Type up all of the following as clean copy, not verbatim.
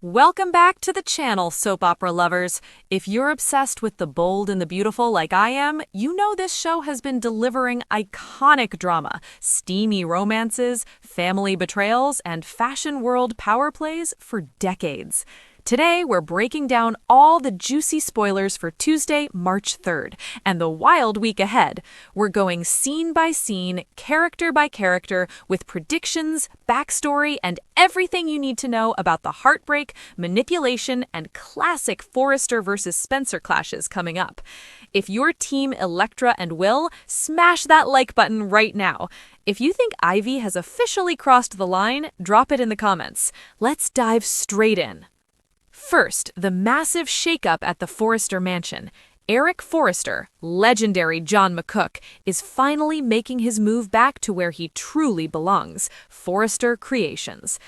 Welcome back to the channel, soap opera lovers. If you're obsessed with the bold and the beautiful like I am, you know this show has been delivering iconic drama, steamy romances, family betrayals, and fashion world power plays for decades. Today, we're breaking down all the juicy spoilers for Tuesday, March 3rd, and the wild week ahead. We're going scene by scene, character by character, with predictions, backstory, and everything you need to know about the heartbreak, manipulation, and classic Forrester versus Spencer clashes coming up. If you're Team Elektra and Will, smash that like button right now. If you think Ivy has officially crossed the line, drop it in the comments. Let's dive straight in. First, the massive shakeup at the Forrester mansion. Eric Forrester, legendary John McCook, is finally making his move back to where he truly belongs, Forrester Creations.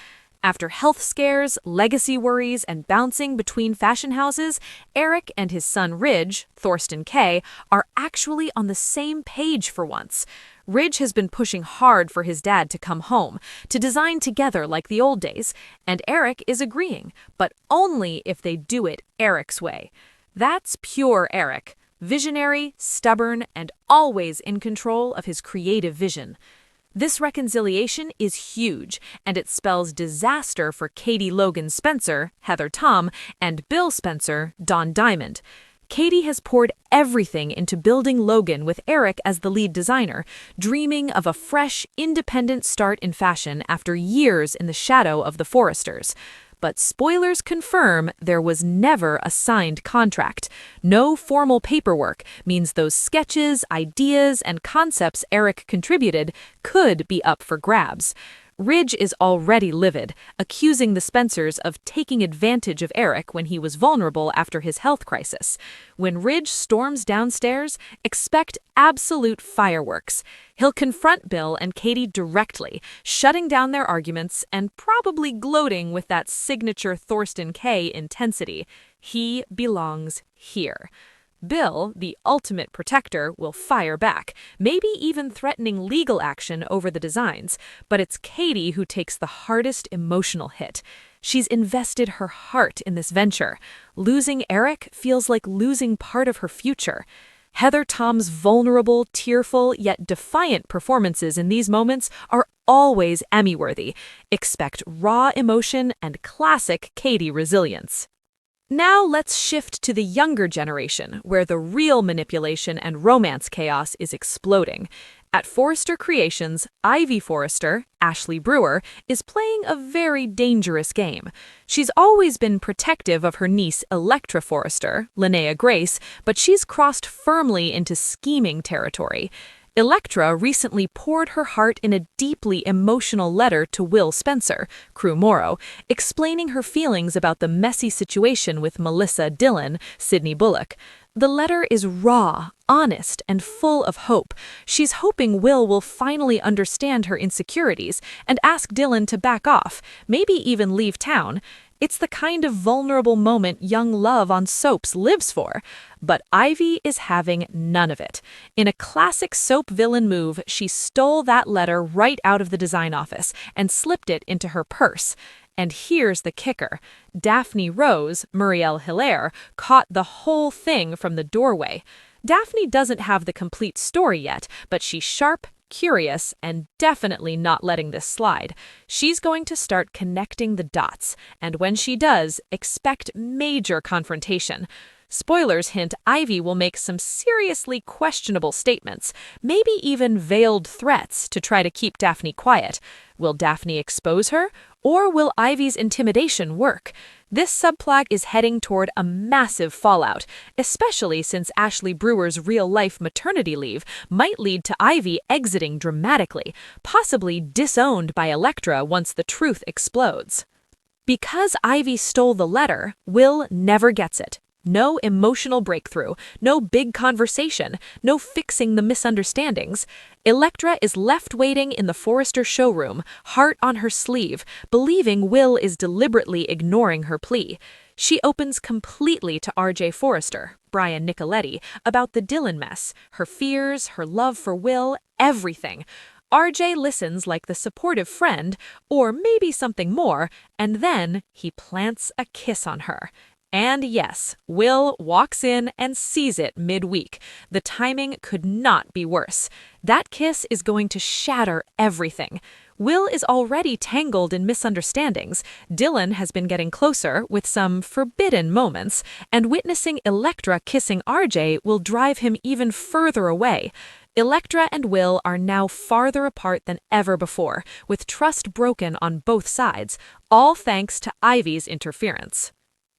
After health scares, legacy worries, and bouncing between fashion houses, Eric and his son Ridge, Thorsten K., are actually on the same page for once. Ridge has been pushing hard for his dad to come home, to design together like the old days, and Eric is agreeing, but only if they do it Eric's way. That's pure Eric, visionary, stubborn, and always in control of his creative vision. This reconciliation is huge, and it spells disaster for Katie Logan Spencer, Heather Tom, and Bill Spencer, Don Diamond. Katie has poured everything into building Logan with Eric as the lead designer, dreaming of a fresh, independent start in fashion after years in the shadow of the Forresters. But spoilers confirm there was never a signed contract. No formal paperwork means those sketches, ideas, and concepts Eric contributed could be up for grabs. Ridge is already livid, accusing the Spencers of taking advantage of Eric when he was vulnerable after his health crisis. When Ridge storms downstairs, expect absolute fireworks. He'll confront Bill and Katie directly, shutting down their arguments and probably gloating with that signature Thorsten K. intensity. He belongs here. Bill, the ultimate protector, will fire back, maybe even threatening legal action over the designs, but it's Katie who takes the hardest emotional hit. She's invested her heart in this venture. Losing Eric feels like losing part of her future. Heather Tom's vulnerable, tearful, yet defiant performances in these moments are always Emmy-worthy. Expect raw emotion and classic Katie resilience. Now let's shift to the younger generation, where the real manipulation and romance chaos is exploding. At Forrester Creations, Ivy Forrester, Ashley Brewer, is playing a very dangerous game. She's always been protective of her niece Elektra Forrester, Linnea Grace, but she's crossed firmly into scheming territory. Elektra recently poured her heart in a deeply emotional letter to Will Spencer, Crew Morrow, explaining her feelings about the messy situation with Melissa Dillon, Sydney Bullock. The letter is raw, honest, and full of hope. She's hoping Will finally understand her insecurities and ask Dillon to back off, maybe even leave town. It's the kind of vulnerable moment young love on soaps lives for. But Ivy is having none of it. In a classic soap villain move, she stole that letter right out of the design office and slipped it into her purse. And here's the kicker. Daphne Rose, Muriel Hilaire, caught the whole thing from the doorway. Daphne doesn't have the complete story yet, but she's sharp, curious, and definitely not letting this slide. She's going to start connecting the dots, and when she does, expect major confrontation. Spoilers hint Ivy will make some seriously questionable statements, maybe even veiled threats to try to keep Daphne quiet. Will Daphne expose her, or will Ivy's intimidation work? This subplot is heading toward a massive fallout, especially since Ashley Brewer's real-life maternity leave might lead to Ivy exiting dramatically, possibly disowned by Elektra once the truth explodes. Because Ivy stole the letter, Will never gets it. No emotional breakthrough, no big conversation, no fixing the misunderstandings. Elektra is left waiting in the Forrester showroom, heart on her sleeve, believing Will is deliberately ignoring her plea. She opens completely to R.J. Forrester, Brian Nicoletti, about the Dillon mess, her fears, her love for Will, everything. RJ listens like the supportive friend, or maybe something more, and then he plants a kiss on her. And yes, Will walks in and sees it midweek. The timing could not be worse. That kiss is going to shatter everything. Will is already tangled in misunderstandings. Dylan has been getting closer with some forbidden moments, and witnessing Elektra kissing RJ will drive him even further away. Elektra and Will are now farther apart than ever before, with trust broken on both sides, all thanks to Ivy's interference.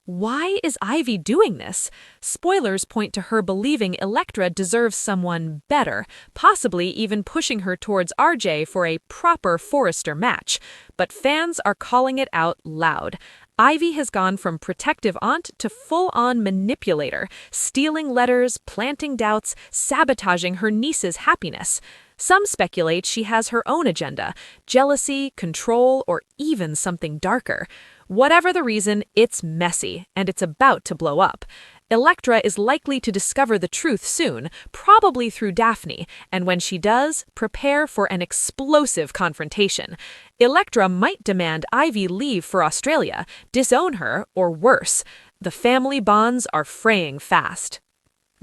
Why is Ivy doing this? Spoilers point to her believing Elektra deserves someone better, possibly even pushing her towards RJ for a proper Forrester match. But fans are calling it out loud. Ivy has gone from protective aunt to full-on manipulator, stealing letters, planting doubts, sabotaging her niece's happiness. Some speculate she has her own agenda, jealousy, control, or even something darker. Whatever the reason, it's messy, and it's about to blow up. Elektra is likely to discover the truth soon, probably through Daphne, and when she does, prepare for an explosive confrontation. Elektra might demand Ivy leave for Australia, disown her, or worse. The family bonds are fraying fast.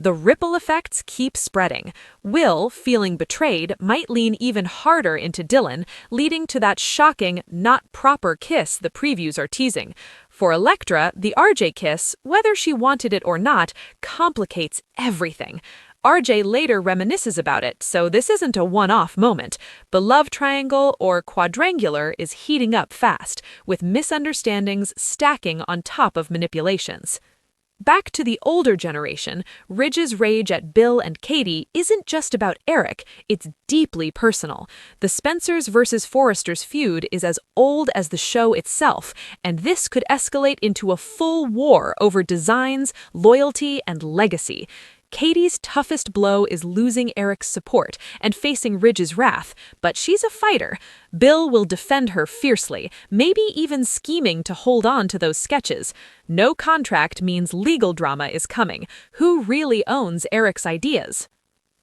The ripple effects keep spreading. Will, feeling betrayed, might lean even harder into Dylan, leading to that shocking, not proper kiss the previews are teasing. For Elektra, the RJ kiss, whether she wanted it or not, complicates everything. RJ later reminisces about it, so this isn't a one-off moment. The love triangle, or quadrangular, is heating up fast, with misunderstandings stacking on top of manipulations. Back to the older generation, Ridge's rage at Bill and Katie isn't just about Eric, it's deeply personal. The Spencers versus Forresters feud is as old as the show itself, and this could escalate into a full war over designs, loyalty, and legacy. Katie's toughest blow is losing Eric's support and facing Ridge's wrath, but she's a fighter. Bill will defend her fiercely, maybe even scheming to hold on to those sketches. No contract means legal drama is coming. Who really owns Eric's ideas?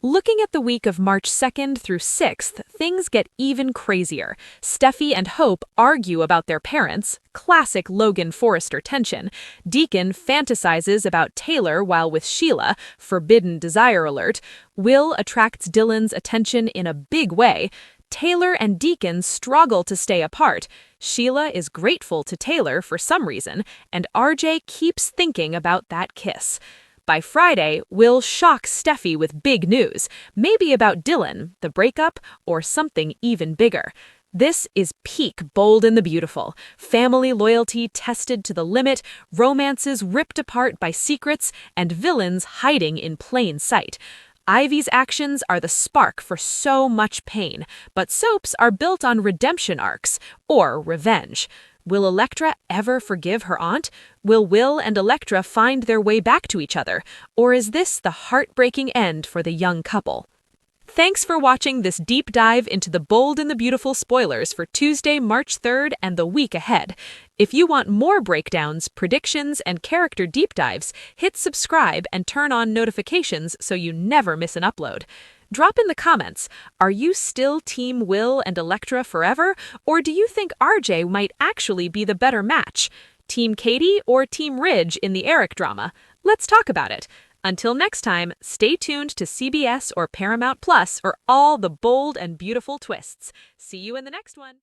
Looking at the week of March 2nd through 6th, things get even crazier. Steffy and Hope argue about their parents, classic Logan Forrester tension. Deacon fantasizes about Taylor while with Sheila, forbidden desire alert. Will attracts Dylan's attention in a big way. Taylor and Deacon struggle to stay apart. Sheila is grateful to Taylor for some reason, and RJ keeps thinking about that kiss. By Friday, Will shock Steffy with big news, maybe about Dylan, the breakup, or something even bigger. This is peak Bold and the Beautiful. Family loyalty tested to the limit, romances ripped apart by secrets, and villains hiding in plain sight. Ivy's actions are the spark for so much pain, but soaps are built on redemption arcs, or revenge. Will Elektra ever forgive her aunt? Will and Elektra find their way back to each other? Or is this the heartbreaking end for the young couple? Thanks for watching this deep dive into the Bold and the Beautiful spoilers for Tuesday, March 3rd and the week ahead. If you want more breakdowns, predictions, and character deep dives, hit subscribe and turn on notifications so you never miss an upload. Drop in the comments, are you still Team Will and Elektra forever, or do you think RJ might actually be the better match? Team Katie or Team Ridge in the Eric drama? Let's talk about it. Until next time, stay tuned to CBS or Paramount Plus for all the bold and beautiful twists. See you in the next one.